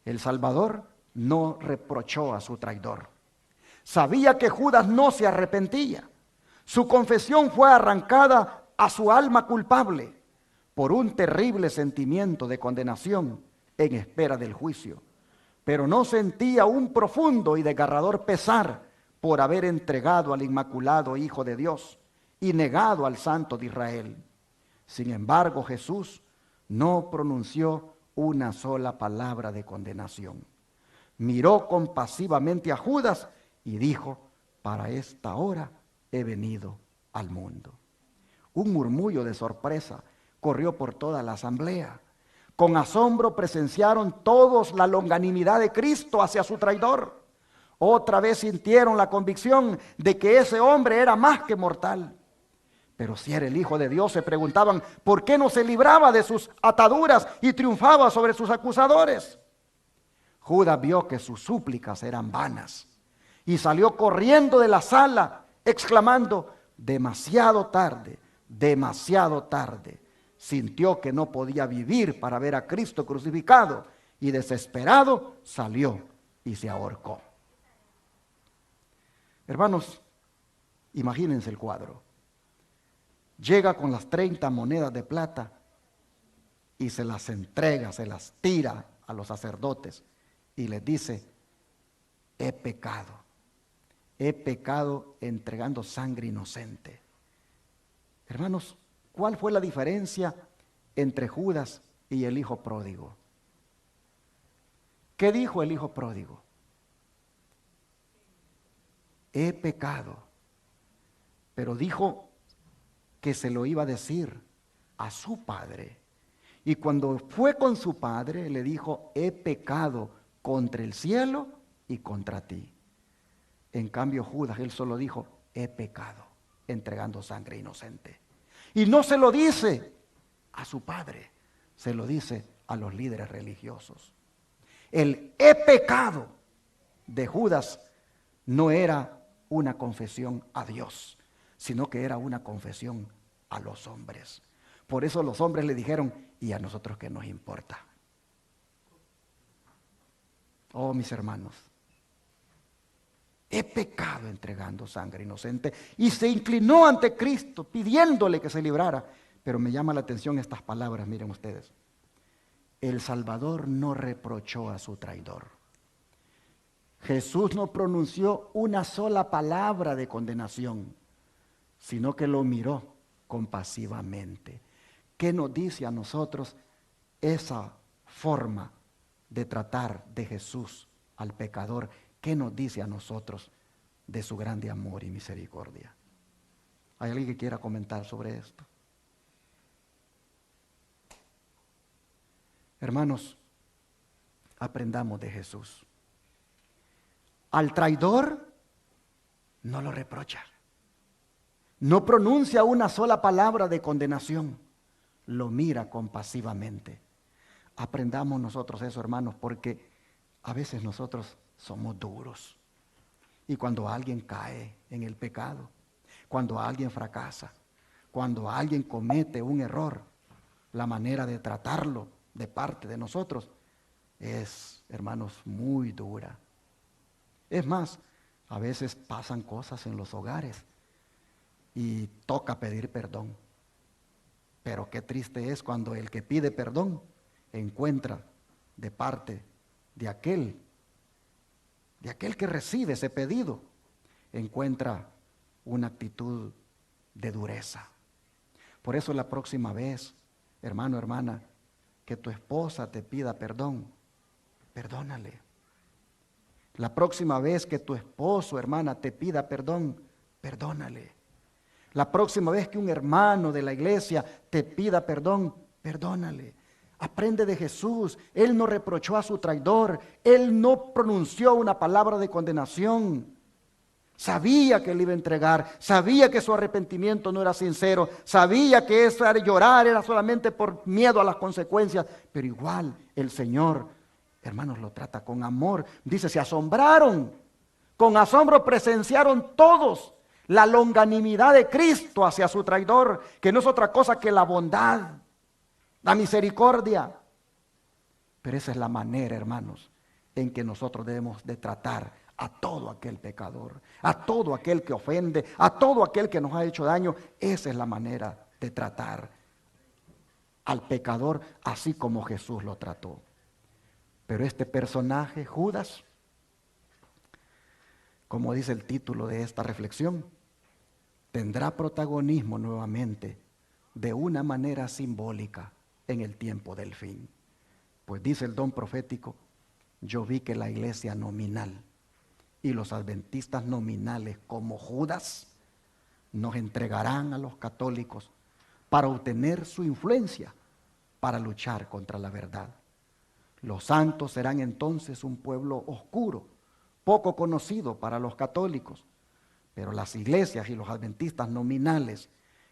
El Salvador no reprochó a su traidor. Sabía que Judas no se arrepentía. Su confesión fue arrancada a su alma culpable por un terrible sentimiento de condenación en espera del juicio, pero no sentía un profundo y desgarrador pesar por haber entregado al inmaculado Hijo de Dios y negado al Santo de Israel. Sin embargo, Jesús no pronunció una sola palabra de condenación. Miró compasivamente a Judas y dijo, para esta hora he venido al mundo. Un murmullo de sorpresa corrió por toda la asamblea. Con asombro presenciaron todos la longanimidad de Cristo hacia su traidor. Otra vez sintieron la convicción de que ese hombre era más que mortal. Pero si era el Hijo de Dios, se preguntaban por qué no se libraba de sus ataduras y triunfaba sobre sus acusadores. Judas vio que sus súplicas eran vanas y salió corriendo de la sala exclamando: demasiado tarde, demasiado tarde. Sintió que no podía vivir para ver a Cristo crucificado y desesperado salió y se ahorcó. Hermanos, imagínense el cuadro. Llega con las 30 monedas de plata y se las entrega, se las tira a los sacerdotes y les dice: he pecado entregando sangre inocente. Hermanos, ¿cuál fue la diferencia entre Judas y el hijo pródigo? ¿Qué dijo el hijo pródigo? He pecado. Pero dijo que se lo iba a decir a su padre. Y cuando fue con su padre, le dijo: he pecado contra el cielo y contra ti. En cambio, Judas, él solo dijo: he pecado, entregando sangre inocente. Y no se lo dice a su padre, se lo dice a los líderes religiosos. El he pecado de Judas no era una confesión a Dios, sino que era una confesión a los hombres. Por eso los hombres le dijeron: ¿y a nosotros qué nos importa? Oh, mis hermanos, he pecado entregando sangre inocente. Y se inclinó ante Cristo pidiéndole que se librara. Pero me llama la atención estas palabras, miren ustedes. El Salvador no reprochó a su traidor. Jesús no pronunció una sola palabra de condenación, sino que lo miró compasivamente. ¿Qué nos dice a nosotros esa forma de tratar de Jesús al pecador? ¿Qué nos dice a nosotros de su grande amor y misericordia? ¿Hay alguien que quiera comentar sobre esto? Hermanos, aprendamos de Jesús. Al traidor no lo reprocha. No pronuncia una sola palabra de condenación. Lo mira compasivamente. Aprendamos nosotros eso, hermanos, porque a veces nosotros somos duros. Y cuando alguien cae en el pecado, cuando alguien fracasa, cuando alguien comete un error, la manera de tratarlo de parte de nosotros es, hermanos, muy dura. Es más, a veces pasan cosas en los hogares y toca pedir perdón. Pero qué triste es cuando el que pide perdón encuentra de parte de aquel que recibe ese pedido, encuentra una actitud de dureza. Por eso la próxima vez, hermano, hermana, que tu esposa te pida perdón, perdónale. La próxima vez que tu esposo, hermana, te pida perdón, perdónale. La próxima vez que un hermano de la iglesia te pida perdón, perdónale. Aprende de Jesús. Él no reprochó a su traidor. Él no pronunció una palabra de condenación. Sabía que él iba a entregar. Sabía que su arrepentimiento no era sincero. Sabía que eso era llorar, era solamente por miedo a las consecuencias. Pero igual el Señor, hermanos, lo trata con amor. Dice, se asombraron. Con asombro presenciaron todos la longanimidad de Cristo hacia su traidor, que no es otra cosa que la bondad, la misericordia. Pero esa es la manera, hermanos, en que nosotros debemos de tratar a todo aquel pecador, a todo aquel que ofende, a todo aquel que nos ha hecho daño. Esa es la manera de tratar al pecador así como Jesús lo trató. Pero este personaje, Judas, como dice el título de esta reflexión, tendrá protagonismo nuevamente de una manera simbólica en el tiempo del fin. Pues dice el don profético, yo vi que la iglesia nominal y los adventistas nominales como Judas nos entregarán a los católicos para obtener su influencia, para luchar contra la verdad. Los santos serán entonces un pueblo oscuro, poco conocido para los católicos, pero las iglesias y los adventistas nominales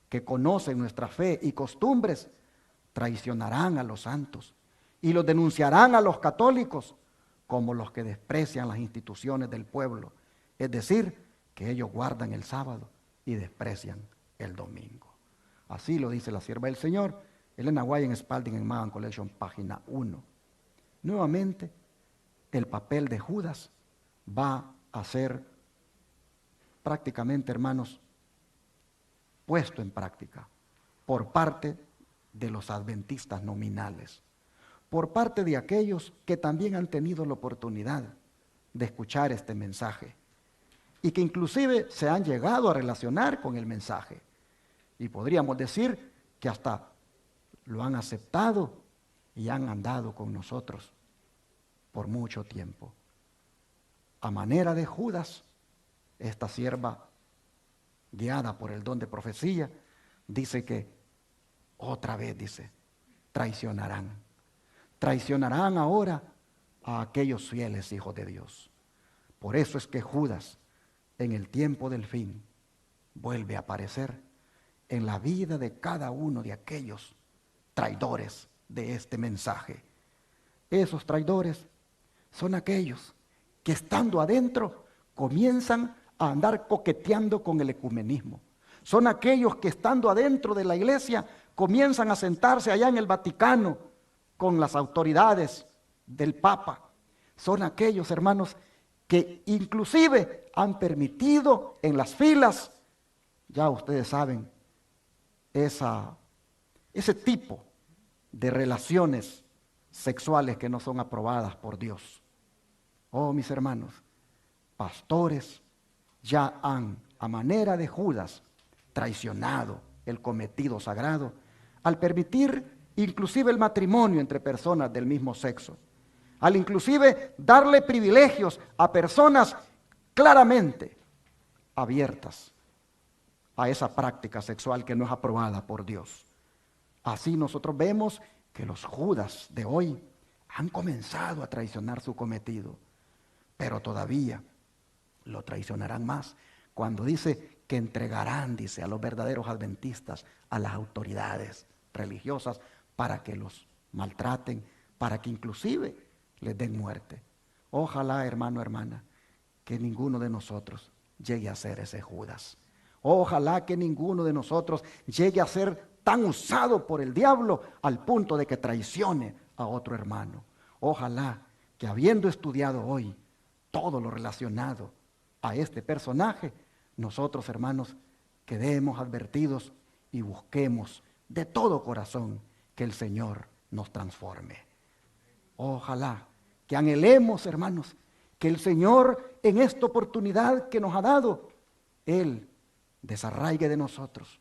que conocen nuestra fe y costumbres traicionarán a los santos y los denunciarán a los católicos como los que desprecian las instituciones del pueblo, es decir, que ellos guardan el sábado y desprecian el domingo. Así lo dice la sierva del Señor, Elena White en Spalding en Magan Collection, página 1. Nuevamente, el papel de Judas va a ser prácticamente, hermanos, puesto en práctica por parte de los adventistas nominales, por parte de aquellos que también han tenido la oportunidad de escuchar este mensaje y que inclusive se han llegado a relacionar con el mensaje. Y podríamos decir que hasta lo han aceptado y han andado con nosotros por mucho tiempo. A manera de Judas, esta sierva, guiada por el don de profecía, dice que otra vez, dice, traicionarán. Traicionarán ahora a aquellos fieles hijos de Dios. Por eso es que Judas, en el tiempo del fin, vuelve a aparecer en la vida de cada uno de aquellos traidores de este mensaje. Esos traidores son aquellos que estando adentro comienzan a andar coqueteando con el ecumenismo. Son aquellos que estando adentro de la iglesia comienzan a sentarse allá en el Vaticano con las autoridades del Papa. Son aquellos, hermanos, que inclusive han permitido en las filas, ya ustedes saben, ese tipo de relaciones sexuales que no son aprobadas por Dios. Oh, mis hermanos, pastores ya han, a manera de Judas, traicionado el cometido sagrado al permitir inclusive el matrimonio entre personas del mismo sexo, al inclusive darle privilegios a personas claramente abiertas a esa práctica sexual que no es aprobada por Dios. Así nosotros vemos que los Judas de hoy han comenzado a traicionar su cometido, pero todavía lo traicionarán más cuando dice que entregarán, dice, a los verdaderos adventistas, a las autoridades religiosas para que los maltraten, para que inclusive les den muerte. Ojalá, hermano, hermana, que ninguno de nosotros llegue a ser ese Judas. Ojalá que ninguno de nosotros llegue a ser tan usado por el diablo al punto de que traicione a otro hermano. Ojalá que habiendo estudiado hoy todo lo relacionado a este personaje, nosotros, hermanos, quedemos advertidos y busquemos de todo corazón que el Señor nos transforme. Ojalá que anhelemos, hermanos, que el Señor en esta oportunidad que nos ha dado, Él desarraigue de nosotros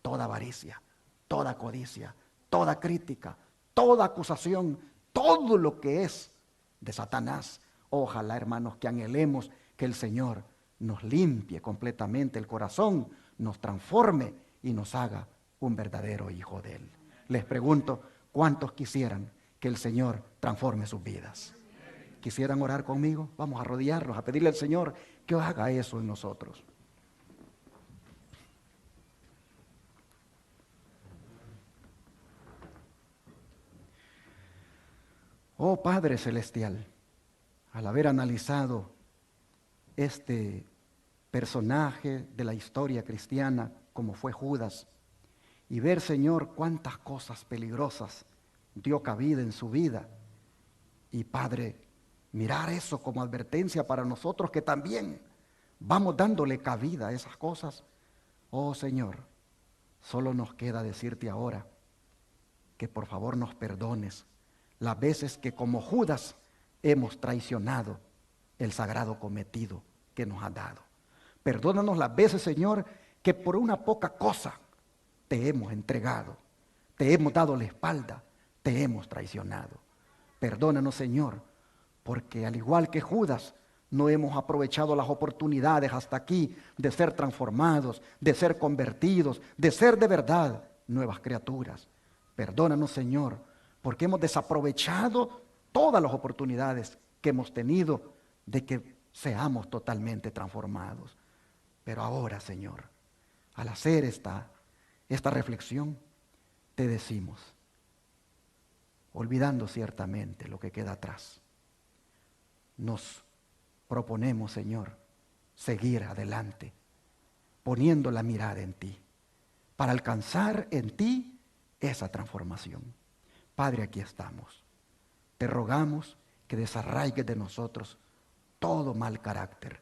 toda avaricia, toda codicia, toda crítica, toda acusación, todo lo que es de Satanás. Ojalá, hermanos, que anhelemos que el Señor nos limpie completamente el corazón, nos transforme y nos haga un verdadero hijo de Él. Les pregunto, ¿cuántos quisieran que el Señor transforme sus vidas? ¿Quisieran orar conmigo? Vamos a arrodillarnos, a pedirle al Señor que haga eso en nosotros. Oh Padre Celestial, al haber analizado este personaje de la historia cristiana como fue Judas, y ver, Señor, cuántas cosas peligrosas dio cabida en su vida, y Padre, mirar eso como advertencia para nosotros que también vamos dándole cabida a esas cosas. Oh Señor, solo nos queda decirte ahora que por favor nos perdones las veces que como Judas hemos traicionado el sagrado cometido que nos has dado. Perdónanos las veces, Señor, que por una poca cosa te hemos entregado, te hemos dado la espalda, te hemos traicionado. Perdónanos, Señor, porque al igual que Judas, No hemos aprovechado las oportunidades hasta aquí de ser transformados, de ser convertidos, de ser de verdad nuevas criaturas. Perdónanos, Señor, porque hemos desaprovechado todas las oportunidades que hemos tenido de que seamos totalmente transformados. Pero ahora, Señor, al hacer esta reflexión, te decimos, olvidando ciertamente lo que queda atrás, nos proponemos, Señor, seguir adelante, poniendo la mirada en ti, para alcanzar en ti esa transformación. Padre, aquí estamos. Te rogamos que desarraigues de nosotros todo mal carácter,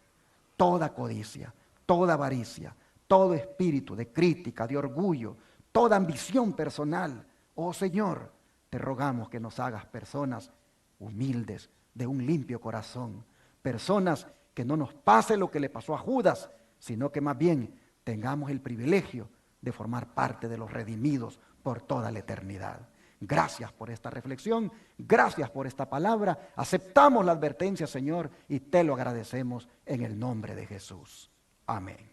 toda codicia, toda avaricia, todo espíritu de crítica, de orgullo, toda ambición personal. Oh Señor, te rogamos que nos hagas personas humildes, de un limpio corazón, personas que no nos pase lo que le pasó a Judas, sino que más bien tengamos el privilegio de formar parte de los redimidos por toda la eternidad. Gracias por esta reflexión, gracias por esta palabra. Aceptamos la advertencia, Señor, y te lo agradecemos en el nombre de Jesús. Amén.